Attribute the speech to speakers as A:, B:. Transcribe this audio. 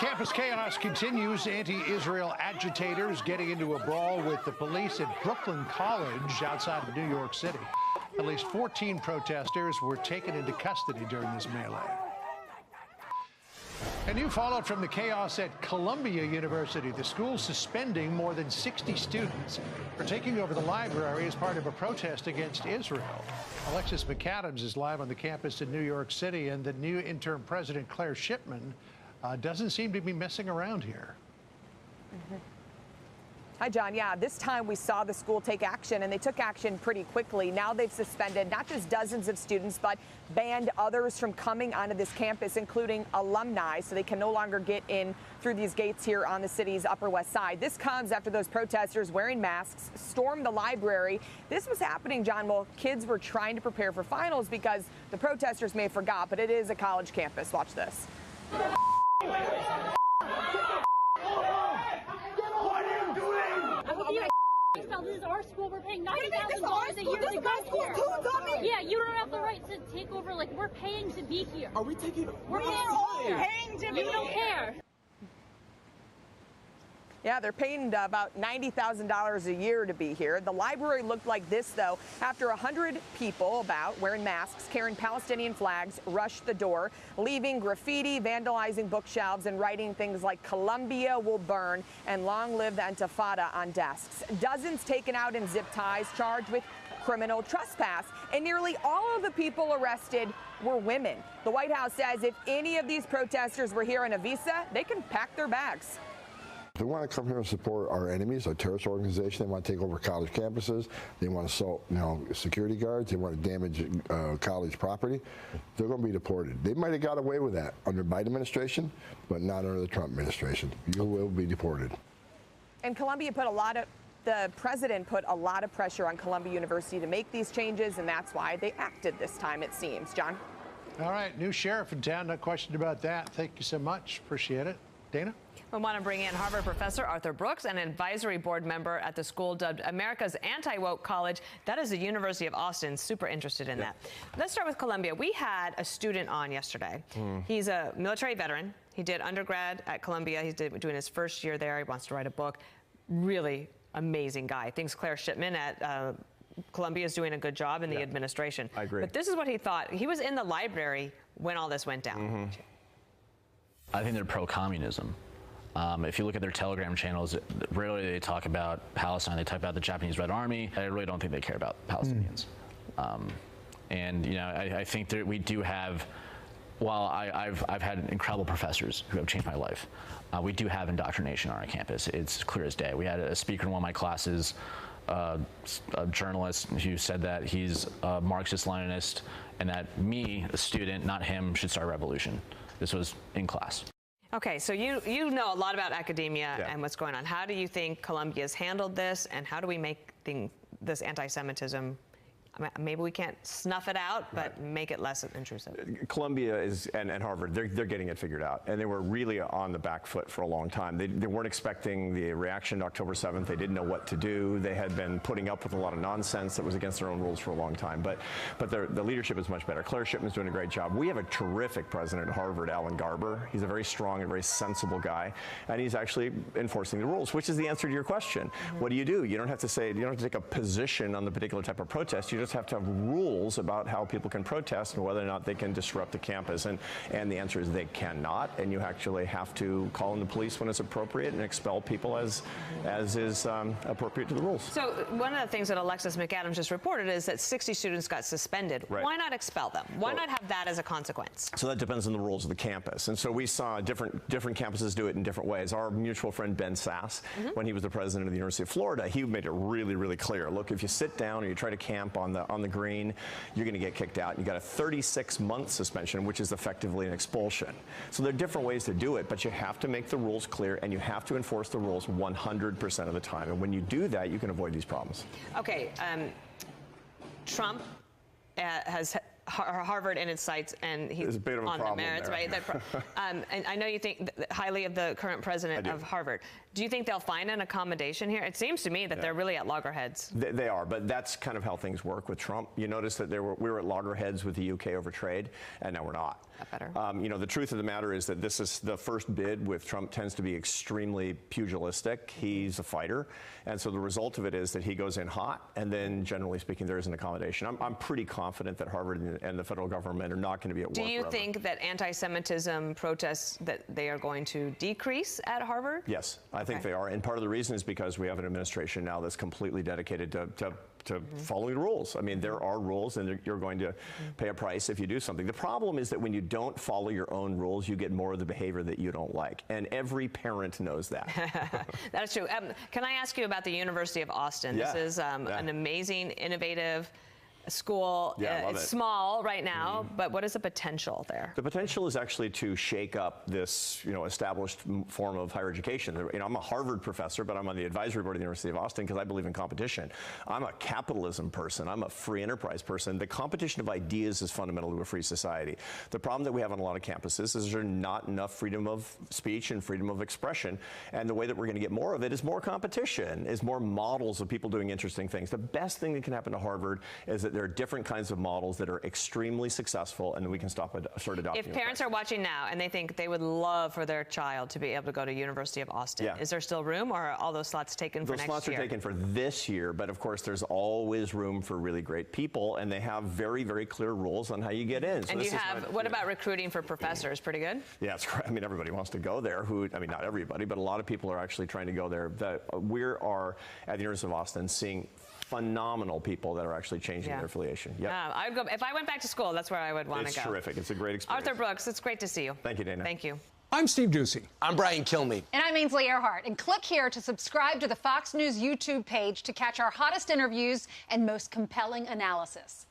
A: Campus chaos continues. Anti-Israel agitators getting into a brawl with the police at Brooklyn College outside of New York City. At least 14 protesters were taken into custody during this melee. A new fallout from the chaos at Columbia University. The school suspending more than 60 students for taking over the library as part of a protest against Israel. Alexis McAdams is live on the campus in New York City, and the new interim president, Claire Shipman, doesn't seem to be messing around here.
B: Hi, John. Yeah, this time we saw the school take action, and they took action pretty quickly. Now they've suspended not just dozens of students, but banned others from coming onto this campus, including alumni, so they can no longer get in through these gates here on the city's Upper West Side. This comes after those protesters wearing masks stormed the library. This was happening, John, while kids were trying to prepare for finals because the protesters may have forgot, but it is a college campus. Watch this.
C: This is our school. We're paying $90,000 a year to go here. Yeah, you don't have the right to take over. Like, we're paying to be here.
D: Are we taking?
C: We're paying to be here. You don't care.
B: Yeah, they're paying about $90,000 a year to be here. The library looked like this, though, after 100 people wearing masks, carrying Palestinian flags, rushed the door, leaving graffiti, vandalizing bookshelves, and writing things like "Columbia will burn" and "Long live the Intifada" on desks. Dozens taken out in zip ties, charged with criminal trespass, and nearly all of the people arrested were women. The White House says if any of these protesters were here on a visa, they can pack their bags.
E: They want to come here and support our enemies, our terrorist organization. They want to take over college campuses. They want to assault, security guards. They want to damage college property. They're going to be deported. They might have got away with that under Biden administration, but not under the Trump administration. You will be deported.
B: And the president put a lot of pressure on Columbia University to make these changes, and that's why they acted this time, it seems. John?
A: All right, new sheriff in town, no question about that. Thank you so much. Appreciate it. Dana?
F: We want to bring in Harvard professor Arthur Brooks, an advisory board member at the school dubbed America's Anti-Woke College. That is the University of Austin. Super interested in that. Let's start with Columbia. We had a student on yesterday. He's a military veteran. He did undergrad at Columbia. He's doing his first year there. He wants to write a book. Really amazing guy. Thinks Claire Shipman at Columbia is doing a good job in the administration.
D: I agree.
F: But this is what he thought. He was in the library when all this went down.
G: I think they're pro-communism. If you look at their Telegram channels, rarely they talk about Palestine. They talk about the Japanese Red Army. I really don't think they care about Palestinians. I think that we do have, while I've had incredible professors who have changed my life, we do have indoctrination on our campus. It's clear as day. We had a speaker in one of my classes, a journalist, who said that he's a Marxist-Leninist and that me, a student, not him, should start a revolution. This was in class.
F: Okay, so you know a lot about academia and what's going on. How do you think Columbia's handled this, and how do we make this anti-Semitism, maybe we can't snuff it out, but make it less intrusive?
D: Columbia and Harvard, they're getting it figured out, and they were really on the back foot for a long time. They weren't expecting the reaction to October 7th. They didn't know what to do. They had been putting up with a lot of nonsense that was against their own rules for a long time, but the leadership is much better. Claire Shipman's doing a great job. We have a terrific president at Harvard, Alan Garber. He's a very strong and very sensible guy, and he's actually enforcing the rules, which is the answer to your question. What do? You don't have to take a position on the particular type of protest. You just have to have rules about how people can protest and whether or not they can disrupt the campus. And the answer is they cannot. And you actually have to call in the police when it's appropriate and expel people as is appropriate to the rules.
F: So one of the things that Alexis McAdams just reported is that 60 students got suspended. Why not expel them? Why not have that as a consequence?
D: So that depends on the rules of the campus. And so we saw different campuses do it in different ways. Our mutual friend Ben Sass, when he was the president of the University of Florida, he made it really, really clear. Look, if you sit down or you try to camp on the green, you're going to get kicked out. You got a 36-month suspension, which is effectively an expulsion. So there are different ways to do it, but you have to make the rules clear and you have to enforce the rules 100% of the time. And when you do that, you can avoid these problems.
F: Okay, Trump has Harvard in its sights, and he's
D: a bit of a
F: on the
D: problem
F: merits,
D: there.
F: right? And I know you think highly of the current president of Harvard. Do you think they'll find an accommodation here? It seems to me that they're really at loggerheads.
D: They are, but that's kind of how things work with Trump. You notice that we were at loggerheads with the UK over trade, and now we're not.
F: Better.
D: You know, the truth of the matter is that this is the first bid with Trump tends to be extremely pugilistic. He's a fighter, and so the result of it is that he goes in hot, and then generally speaking, there is an accommodation. I'm pretty confident that Harvard and the federal government are not going to be at war.
F: Do you
D: forever.
F: think that anti-Semitism protests that they are going to decrease at Harvard?
D: Yes, I think they are, and part of the reason is because we have an administration now that's completely dedicated to following the rules. I mean, there are rules, and you're going to pay a price if you do something. The problem is that when you don't follow your own rules, you get more of the behavior that you don't like, and every parent knows that.
F: That's true. Can I ask you about the University of Austin?
D: Yeah.
F: This is an amazing, innovative school.
D: Yeah, I love
F: it's
D: it.
F: small right now, but what is the potential there?
D: The potential is actually to shake up this, established form of higher education. I'm a Harvard professor, but I'm on the advisory board of the University of Austin because I believe in competition. I'm a capitalism person. I'm a free enterprise person. The competition of ideas is fundamental to a free society. The problem that we have on a lot of campuses is there's not enough freedom of speech and freedom of expression. And the way that we're going to get more of it is more competition, is more models of people doing interesting things. The best thing that can happen to Harvard is that there are different kinds of models that are extremely successful, and we can start adopting.
F: If parents are watching now and they think they would love for their child to be able to go to University of Austin, is there still room, or are all those slots taken for next year?
D: Those slots are taken for this year, but of course there's always room for really great people, and they have very, very clear rules on how you get in. So
F: and what about recruiting for professors? Pretty good?
D: Yeah, it's great. I mean, everybody wants to go there. Not everybody, but a lot of people are actually trying to go there. We are at the University of Austin seeing phenomenal people that are actually changing their affiliation. Yep.
F: I'd go, if I went back to school, that's where I would want to go.
D: It's terrific. It's a great experience.
F: Arthur Brooks, it's great to see you.
D: Thank you, Dana.
F: Thank you.
H: I'm Steve Doocy.
I: I'm Brian Kilmeade.
J: And I'm Ainsley Earhart. And click here to subscribe to the Fox News YouTube page to catch our hottest interviews and most compelling analysis.